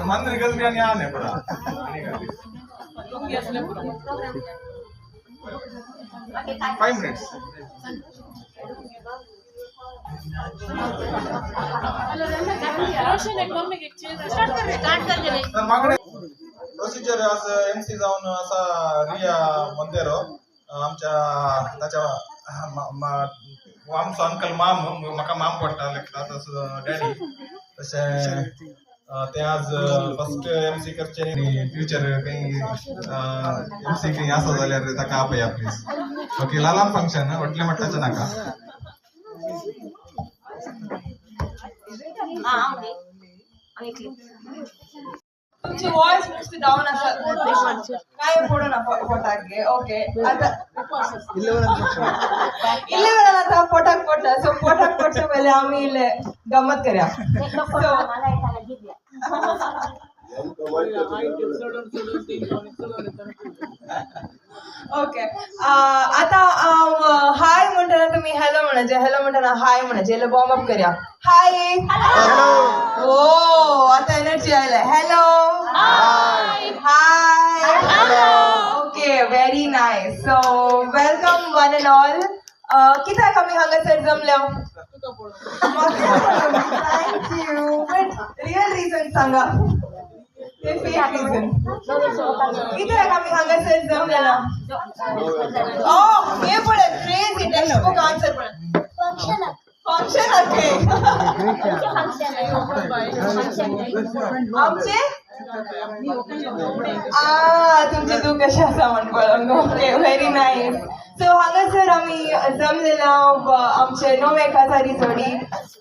मंदिर गलती आणि आने पड़ा 5 minutes प्रोसिजर असं एमसी जाऊन असा रिया मंदिरो आमच्या त्याच्या आमचो अंकल माम म्हाका माम पडटा लागता तसो डॅडी तशें ते आज फस्ट एमसी करचे फ्युचर काही एमसी काही आसा जाल्यार ताका आपया प्लीज ओके लालाम फंक्शन व्हडले मट्टाचें नाका तुमची वॉइस नुसती डाऊन असा काय पडू ना पोटाक ओके आता 11 आता पोटाक पडटा सो पोटाक पडचे पहिले आम्ही इले गमत करया ओके आता हाय म्हणताना तुम्ही हॅलो म्हणायचे हॅलो म्हणताना हाय म्हणायचे याला वॉर्म अप करूया हाय हो आता एनर्जी आयला hello hi okay very nice so welcome one and all कित्याक आमी हांगासर जमल्या थँक्यू बट रियल रिझन सांगा ते फेक रिझन कित्याक आमी हांगासर जमलेला हे पळय क्रेझी टेक्स्ट बुक आन्सर पळय फंक्शन ओके आमचे तुमचे तू कशें आसा म्हण पळोवंक ओके व्हेरी नाईस सो हांगासर आमी जमलेला आमचे 9 एकाचा रिजोडी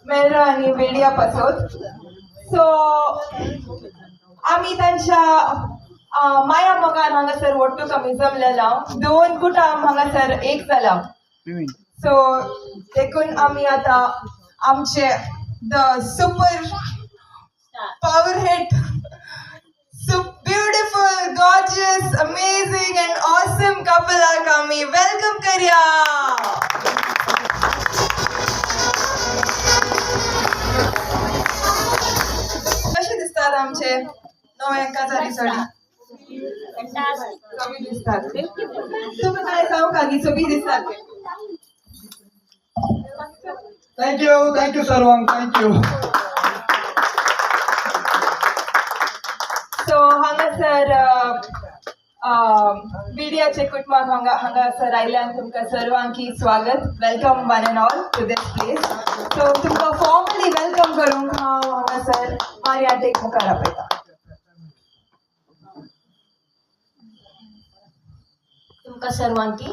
मेर्रा आनी वेडिया पासोत सो आमी तांच्या माया मोगान हांगासर वट्टूक आमी जमलेला 2 कुटुंब हांगासर एक जाला सो देखून आमी आतां आमचे the super power hit so beautiful gorgeous amazing and awesome couple are coming welcome kariya कशे दिसतात आमचे 9 एकाचा रिसोडी कमी दिसतात तुम्ही काय सांगू का की सोबी दिसतात थँक यू सर्वांक थँक्यू सो हांगासर विडियाचे कुटुंबाक हांगासर आयल्यान तुमकां सर्वांकी स्वागत welcome one and all to this place so तुमकां फॉर्मली वेलकम करूंक हांव हांगासर मारियाटेक मुखार आपयता तुमकां सर्वांकी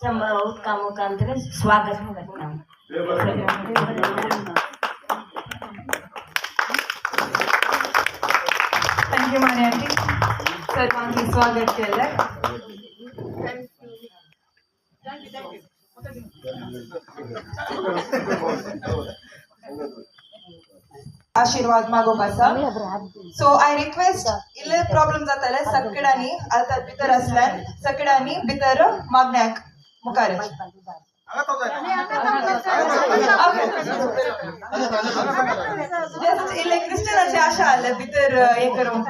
उदका मुखांतर स्वागत करता थँक्यू मारियाटी सर्वांकी स्वागत केलं आशीर्वाद मागोवप आसा सो आय रिक्वेस्ट इल्ले प्रॉब्लेम जाताले सगळ्यांनी आतां भितर आसल्यान सगळ्यांनी भितर मागण्याक मुखार इल्ले क्रिस्टनाचे आशा आले भितर हे करूंक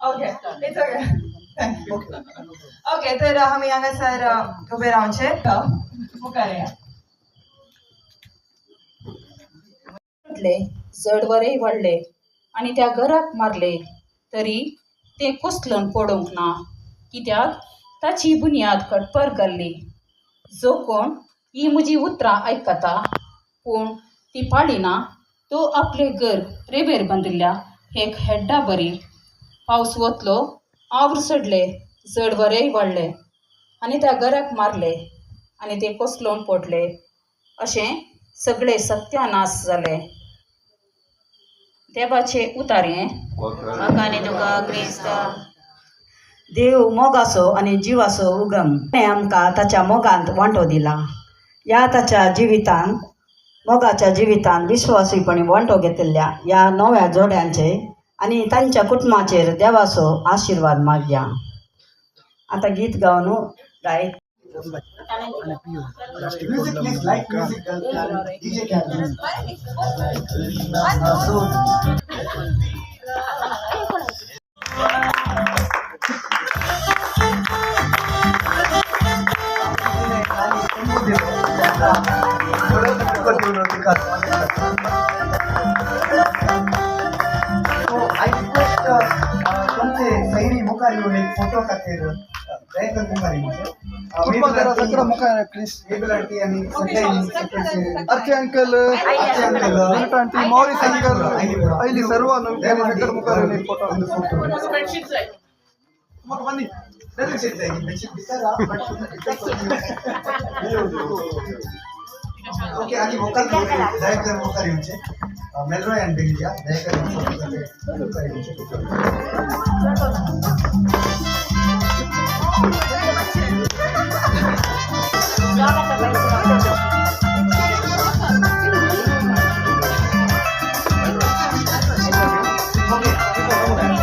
ओके इट्स ओके ओके तर आम्ही हांगासर उबे रावचे मुखार या चड वरय वाडले आनी त्या घराक मारले तरी ते कुसलून पडूंक ना कित्याक ताची बुन्याद कटपर घाल्ली जो कोण ही म्हजी उतरां आयकता पूण ती पाळिना तो आपले घर रेबेर बांदिल्ल्या एक हेड्डा बरी पावस वतलो आवर सडले चड वरय वाडले आनी त्या घराक मारले आनी ते कोसलोवन पडले अशें सगळे सत्यानाश जाले. देवाचे उतारें म्हाका तुका क्रिस्त देव मोगाचो आनी जिवाचो उगम आमकां ताच्या मोगांत वांटो दिला. ह्या ताच्या जिवितान मोगाच्या जिवितान विश्वासीपणी वांटो घेतिल्ल्या ह्या नव्या जोड्यांचे आनी तांच्या कुटुंबाचेर देवाचो आशिर्वाद मागया. आता गीत गावन गायत Music, please, like music. DJ can. So I request तुमचे सैरी मुखार येऊन एक फोटो खातीर प्रयत्न मुखार मेबलांटी आणि अर्चे अंकल आंटी मौरिस अंकल आयली सर्व नवीन मुखार येवन एक फोटो मग बन्नी बेडशीट जाय बेडशीट दिसता ओके आणि वोकल डायरेक्टर मुखार येवचे मेलरॉय एंड बेलिया डायरेक्टर मुखार येवचे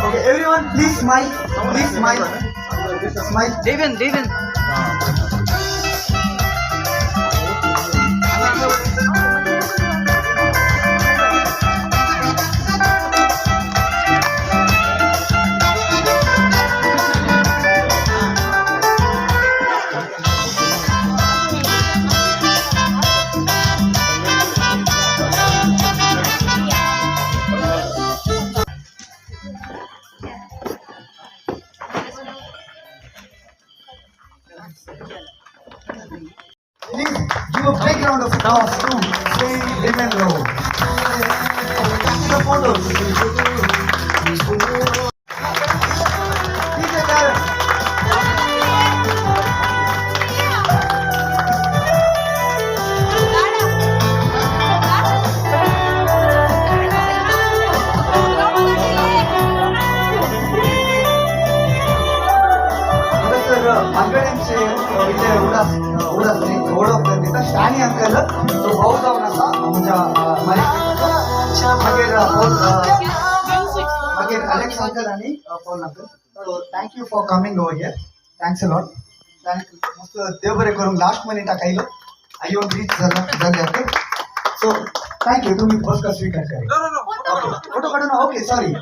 Okay, everyone, please smile. Please smile. Smile. Devin. Please give a big round of applause to Saint Limendro. The photos. DJ Karen. अंगड्यांचे इथे ओळख तिथं शाणी अंकल तो भाऊ जाऊन असा मागीर अलेक्स अंकल आणि Paul uncle so thank you for coming over here thanks a lot मस्त देव बरें करून लास्ट मिनिटाक आयलो येवन रीच जाले सो थँक्यू तुम्ही बसका स्वीकार करा फोटो काढून okay sorry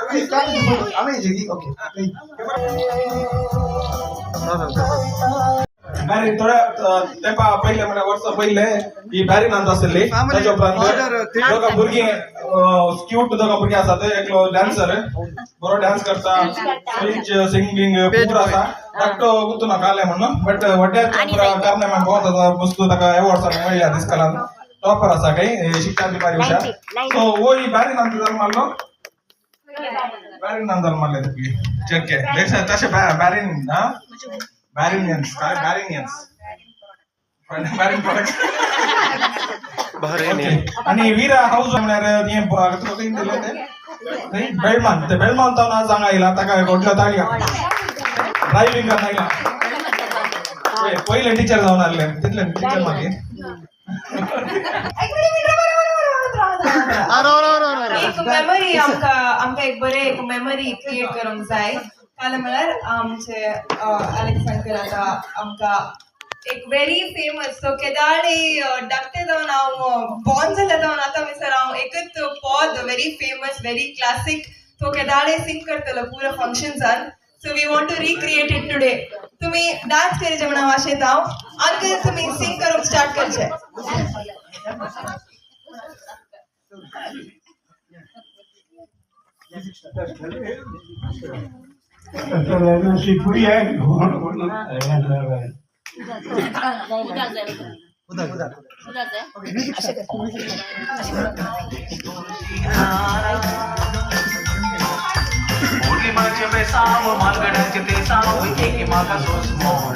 please amazing okay बॅरी थोड्या तेंपा पहिले म्हणजे वर्ष पहिले ही बॅरी नांद आसली त्याच्या उपरांत दोघा भुरगीं क्यूट दोघा भुरगीं आसा ते एकलो डान्सर बरो डान्स करता स्पीच सिंगिंग पूरा आसा धाकटो गुतून काले म्हणून बट व्हडल्या कारणे म्हाका बहुत आसा वस्तू ताका अवॉर्ड्स मेळ्ळ्या दिसकालान टॉपर आसा काही शिक्षाधिकारी हुशार सो वो ही बॅरी नांद जल्मालो बॅरी नांद जल्माले तुकी चेक के तशें बॅरीन हा Barinians, Barinians. Barin products. Bahraini. आणि वीरा हाऊस म्हणल्यार हे तुका कितें दिले ते बेळमान ते बेळमान तावन आज हांगा आयला ताका घोटल्यो ताळयो ड्रायव्हिंग करनायला पहिले टीचर जावन आसले तितले टीचर मागीर एक मेमरी आमकां एक बरे एक मेमरी क्रिएट करूंक जाय काल म्हळ्यार आमचे अलेक्स अंकल आतां आमकां एक व्हेरी फेमस तो केदाळे धाकटे जावन हांव बॉर्न जाले जावन आतां विसर हांव एकच पद व्हेरी फेमस व्हेरी क्लासीक तो केदाळे सिंग करतलो पुरो फंक्शन्सान so we want to recreate it today तुमी डान्स करचे म्हणून हांव आशेता हांव अंकल तुमी सिंग करूंक स्टार्ट करचे शिपुरी आहे मुरली माझे बेसाव मालगड्यांचे ते साव एकी माका सोस मोड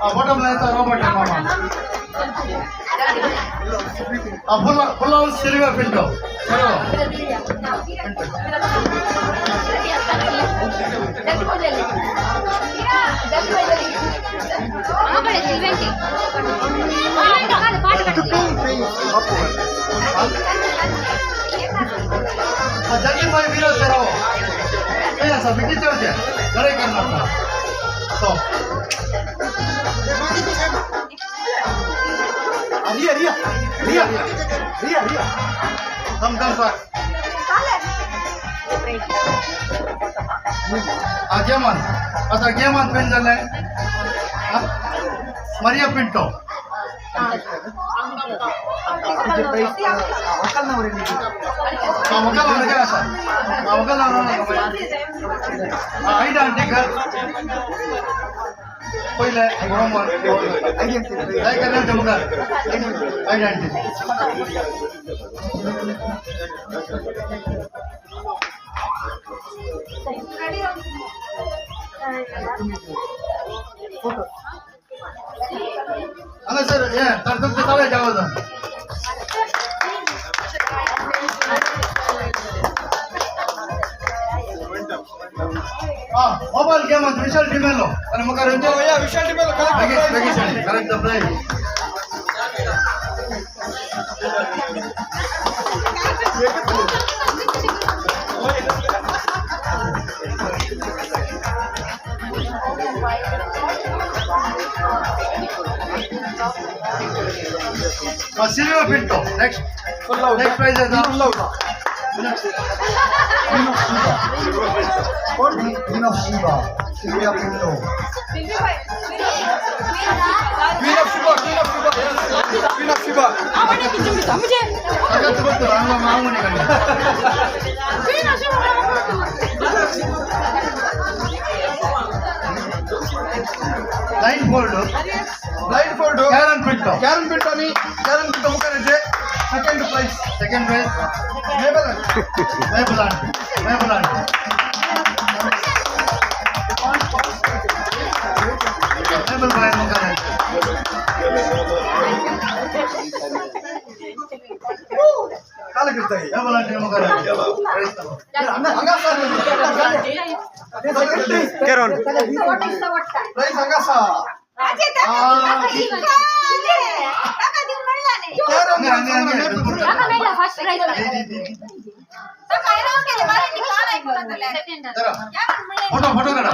बॉटम लाईनचा रॉबर्ट आहे मामा फुल हाऊस सिल्वर पिंटो जल्दी भाई वीरो से रहो ऐसा बिकी चढ़ जाए लड़ाई करना था तो रिया रिया रिया रिया रिया कम सर गेमन आता गेमन पेन झालाय मरिया पिंटो वकल काय असा वकल आई डांटी कर पहिले बरोबर काय करणार मग आई डांटी अरे सर ये तरतुक चालू जावं मोबाईल गेम विशाल टिमेलो आणि मग विशाल टिमेलो correct the prize Silver Pinto next prize है Queen of Shiva, Sylvia Pinto. Queen of Shiva. सगळ्यात बघतो रांगला मागून निघाली लाईन फोल्ड कॅरन पिंटो आणि कॅरन पिंटो मुखाचे सेकंड प्राइस मेबलांड बाय मुखाचे काला करताय मेबलांड मुखाचे Keron. Price angasa. फोटो काढा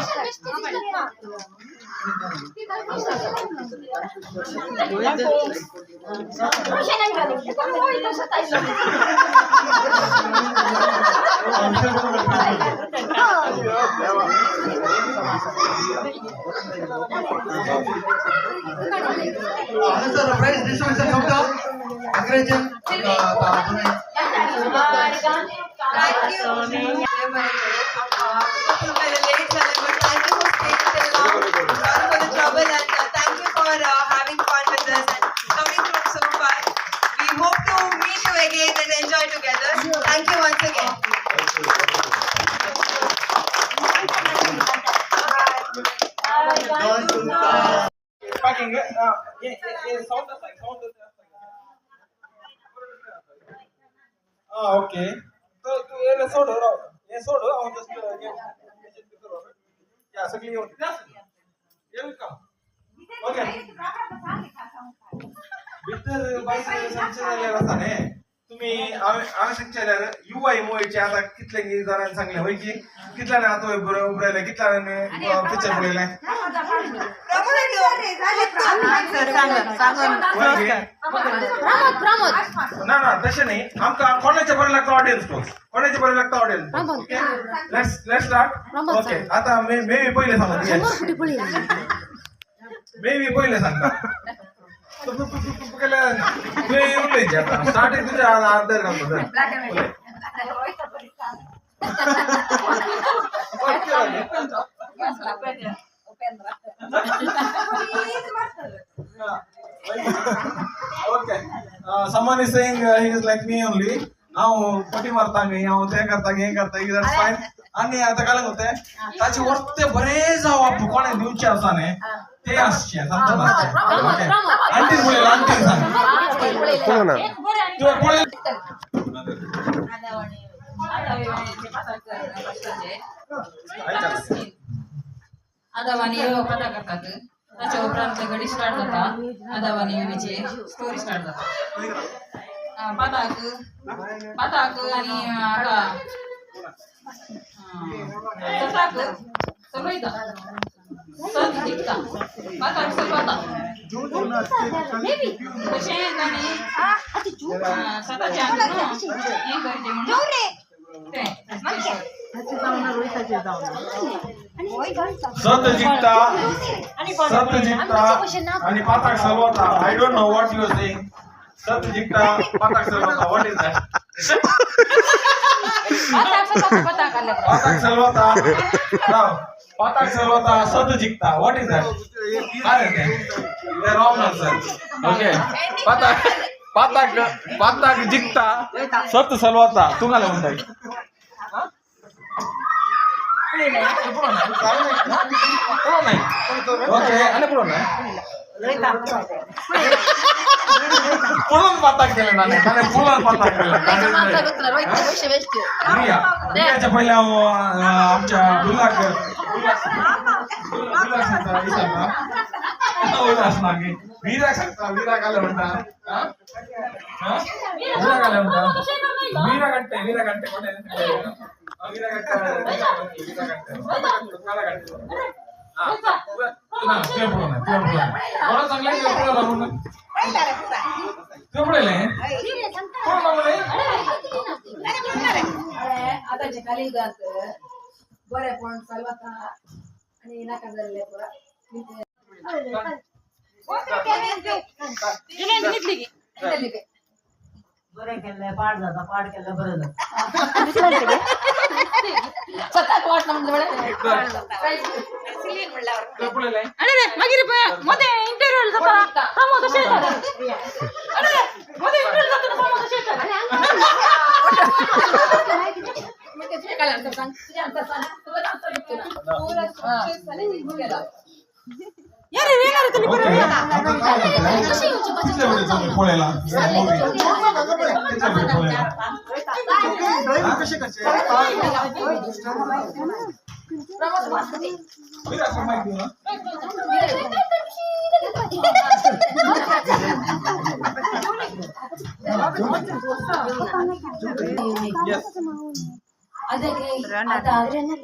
सर प्राइस डिस्ट्रीब्यूशन समजा अंग्रेजी Thank you for having fun with us and coming through so far. We hope to meet you again and enjoy together. Thank you once again. Packing sound okay. So ये सोडो I just yeah सगळी येऊन come okay भितर bike संचलनाला रस्ताने तुम्ही आवश्यक केल्यावर युवाई मोयचे आता कितले जणांनी सांगले होय की कितल्याने आता उभरायला कितल्याने पिक्चर पडलेला ना तसे नाही आमका कोणाच्या बरं लागतं ऑडियन्स कोणाच्या बरं लागतं ऑडियन्स लेट्स स्टार्ट ओके आता मे पहिले सांगा मे पहिले सांगा स्टार्टिंग तुझ्या अर्ध्या घालतो Okay. Someone is saying he is like me only. Now पटी मारता मी ते करता that's fine. आणि आता काय होतंय त्याची वरते बरेच जाऊ आपण कोणा दिवची असाने ते असचे समजा ओके आणखी बोलेल आणखी सांग तू बोलेल आदावानी कथा करतात त्याच्या उपरांत गडी स्टार्ट जाता आदावानी विचे स्टोरी स्टार्ट जाता पाताक आणि आता सताक सलवयता सत जिंकता पाताक सलवता तशेंच आनी सताचे हें करचें म्हणून सत जिंकता आणि पाताक सलवता I don't know what you are saying सत जिंकता पाताक सलवता व्हॉट इज दॅट पाताक सलवता पाताक सलवता सत जिंकता व्हॉट इज दॅट काय ते रॉंग आन्सर ओके पाताक जिंकता सत सलवता तुम्हाला म्हणताय ओके आणि पुढून पाताक केलं ना पुढून पाताक केलं रियाच्या पहिल्या आमच्या वीरा सांगता वीरा काल म्हणता वीरा घंटे कोण आताच्या कालियुगात बरे पण सलवता आणि नाका जाल्ले पुरा बरें केल्लें पाड जाता पाड केल्लें बरें जाता स्वतःक वाटलं म्हणजे अरे मागीर मध्ये इंटरव्ह्यू जाता प्रमोद अशें अरे मध्ये इंटरव्ह्यू जाता प्रमोद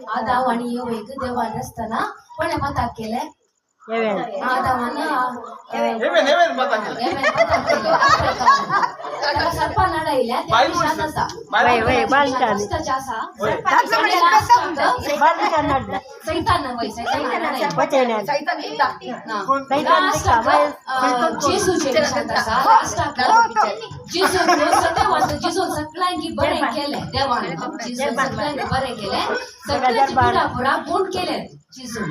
आदावाणी एक देवा नसताना पण माता केले सर्पा लढायल्या जिजू सगळ्यांकी बरे केले देवान जिजू सगळ्यांकी बरे केले सगळ्यांची पुरा गुण केले जिजू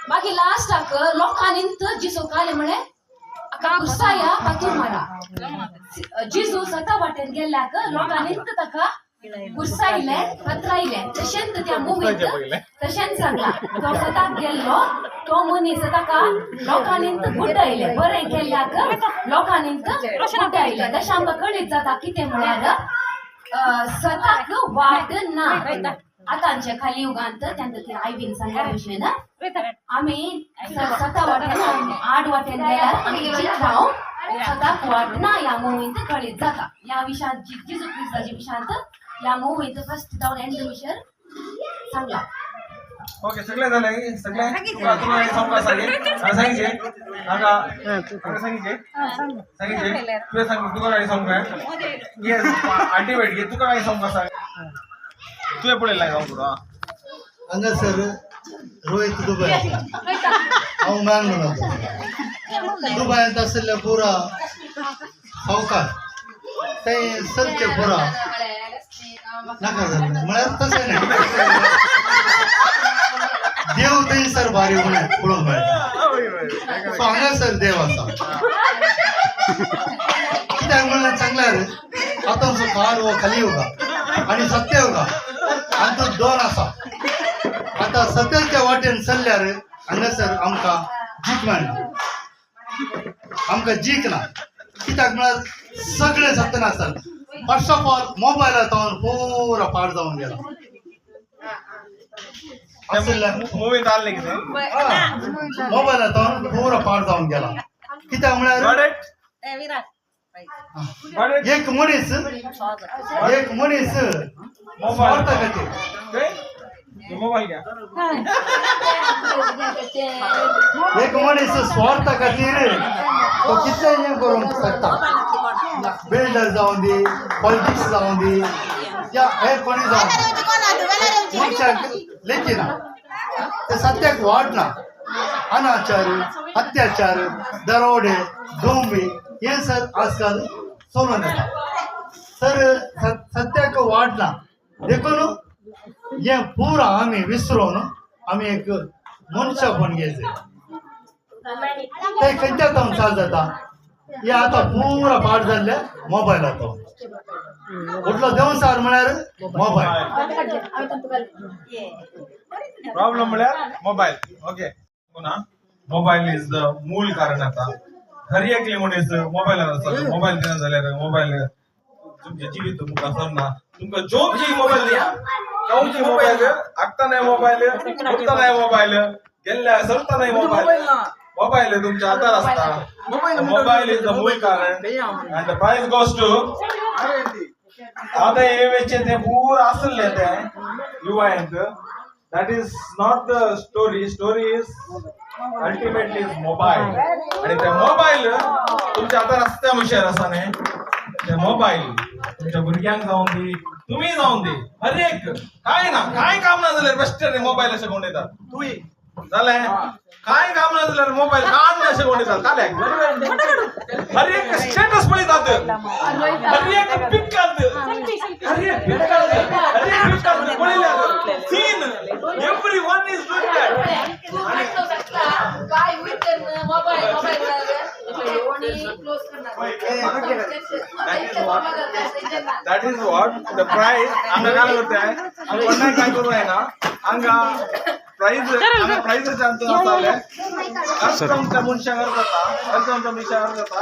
बाकी लास्टाक लोकांनी जिजू काले म्हणे गुस्साया पातूर मारा जिजू सता वाटेन गेल्याक लोकांनी ताका गुस्सायले कतरायले तशेंच त्या मुवींत तशेंच सांगला तो सताक गेल्लो तो मनीस ताका लोकांनी गुड्डायले बरें केल्याक लोकांनी गुड्डायले तशें आमकां कळीत जाता कितें म्हळ्यार सताक वाट ना आतांच्या खाली युगांत त्यांचं ते आयबीन सांगल्या भशेन आम्ही सता वाटेन आठ वाटेन गेल्यार आमी चित्रांव सताक वाटना ह्या मुवींत कळीत जाता ह्या विशयांत जिजू क्रिस्ताच्या विशयांत ह्या मुवींत फर्स्ट जावन एंड विशय सांगला ओके सगळे झाले सगळे तुला सांगा सांगितले तुला सांग तुका काही सांगू काय येस आंटी वेट घे तुका काही सांगू सांग तुझ्या पुढे लाय जाऊ तुला हंगा सर रोहित दुबई हांव मँगलोर दुबयांत आसले पुरा सावकार ते सलचे पुरा नाका जालें म्हळ्यार तशें न्ही देव थंयसर भारी म्हणे पळोवंक मेळटा सो हांगासर देव आसा कित्याक म्हणल्यार सांगल्यार आतांचो काळ हो कलियुगा आनी सत्ययुगा आनी तो दोन आसा आता सत्याच्या वाटेन चल्ल्यार हांगासर आमकां जिंकणार आमकां जिंकना कित्याक म्हळ्यार सगळे सत्य नासतात. फर्स्ट ऑफ ऑल मोबायलांतून पुरा पाड जावन गेला. मूवीत आले कितें मोबायलांतून पुरा पाड जावन गेला. कित्याक म्हळ्यार एक मनीस स्वार्था खातीर मोबाईल घ्या एक मनीस स्वार्था खातीर तो कितलें हें करूंक शकता. बिल्डर जावं दी, पॉलिटिक्स जावं दी, या हेर कोणी जावं मनशाक लेखिना ते सत्याक वाडना. अनाचार, अत्याचार, दरोडे, धोंबी हे सर आजकाल चलून येता. तर सत्याक वाडना देखून हे पुरा आमी विसरून आमी एक मनशापण घेयचे. ते खंयच्या जावन चाल जाता हे आतां पुरा पाड जाल्ले मोबायलाचो. उठलो देंवसार म्हळ्यार मोबायल. प्रॉब्लेम म्हळ्यार मोबाईल. ओके पुन्हा मोबाईल इज द मूळ कारण. आता हर एकले मनीस मोबायलार आसा. मोबायल दिना जाल्यार मोबायल तुमचे जिवीत तुमकां सरना. तुमकां जेवची मोबायल दिया, खावची मोबायल, आखता नाही मोबायल, उठता नाही मोबायल, गेल्ल्या सरता नाही मोबाईल. मोबाईल तुमच्या हातार असता. मोबाईल इज द मूळ कारण. And the price goes to आता हे वेचे ते पूर असले ते युवांक. That is not the story. Story is ultimately is mobile. आणि ते मोबाईल तुमच्या हातार असता मुशेर आसा न्ही. ते मोबाईल तुमच्या भुरग्यांक जावन दी, तुम्ही जावन दी, हर एक काय ना काय काम ना जाल्यार बेश्टे मोबाईल अशें कोण येतात. तुय जालें काय काम ना जाल्यार मोबाईल काढ अशें कोण येतात. काल्याक हर एक स्टेटस पळयतात, हर एक पिक काढतात, हर एक पिक काढतात पळयल्यार scene everyone is doing that. That is what the price. आमका काय करताय आमका काय करू आहे ना आमका प्राइस जानतो नसले कस्टमच्या मनशांवर जाता. कस्टमच्या मनशांवर जाता.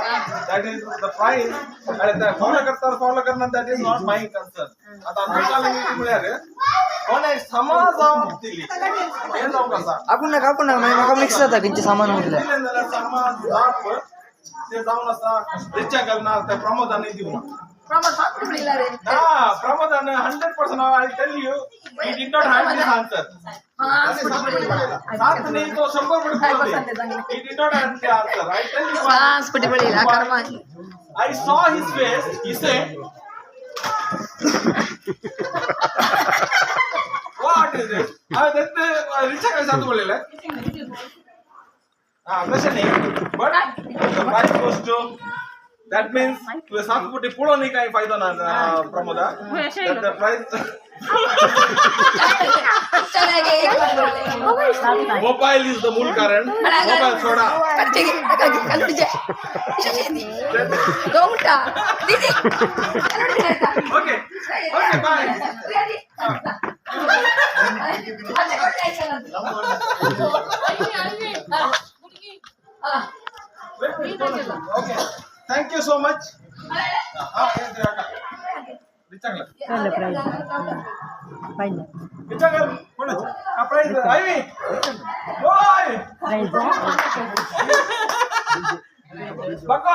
That is the price. आणि ते फॉलो करणार that is not my concern. आता आमच्या म्हळ्यार कोणे समाज जावं दिली हे जावं कसा आपण म्हाका मिक्स जाता किती सामान म्हटलं समाज जाप ते जाऊन असा रिक्षा करणार त्या प्रमोदाने देऊ ना. प्रमोदाने 100% I tell you he did not have this answer. सात नहीं तो 100% he did not have the answer. I tell you I saw his face. He said what is it? रिक्षा काय सांगतो बोललेला तसं नाही. But the price goes to that means तुझ्या सातपुटी पुढं नाही काही फायदा ना प्रमोदा. That the price mobile is the मूळ कारण. मोबाईल सोडा. Okay bye. Okay thank you so much. Price आई बको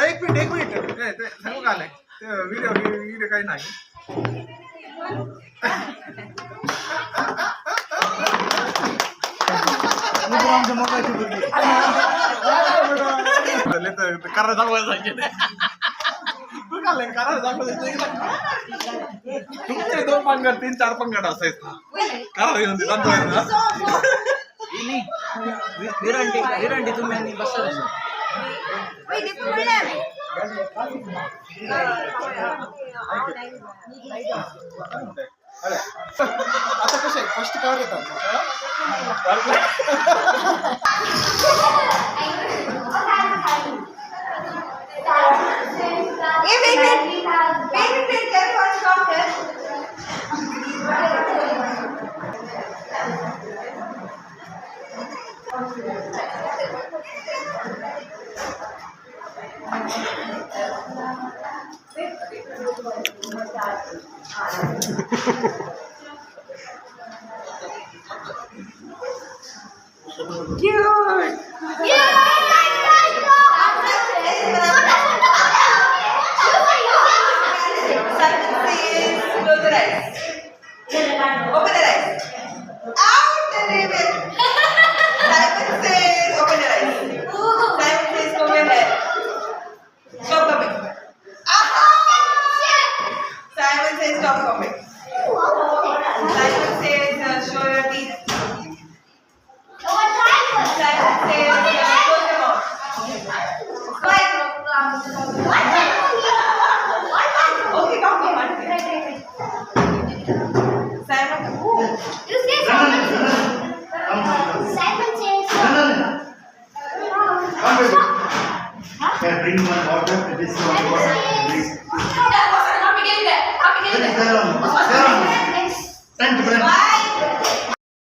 एक मिनिट सांगू का व्हिडिओ काही नाही. कारण तुमचे 2 पंगड 3-4 पंगड असायचं कारण विरांटी तुम्ही बसला अरे आता कसं आहे फर्स्ट कार येतात Bring one water. This is one water. Please. Stand, friend.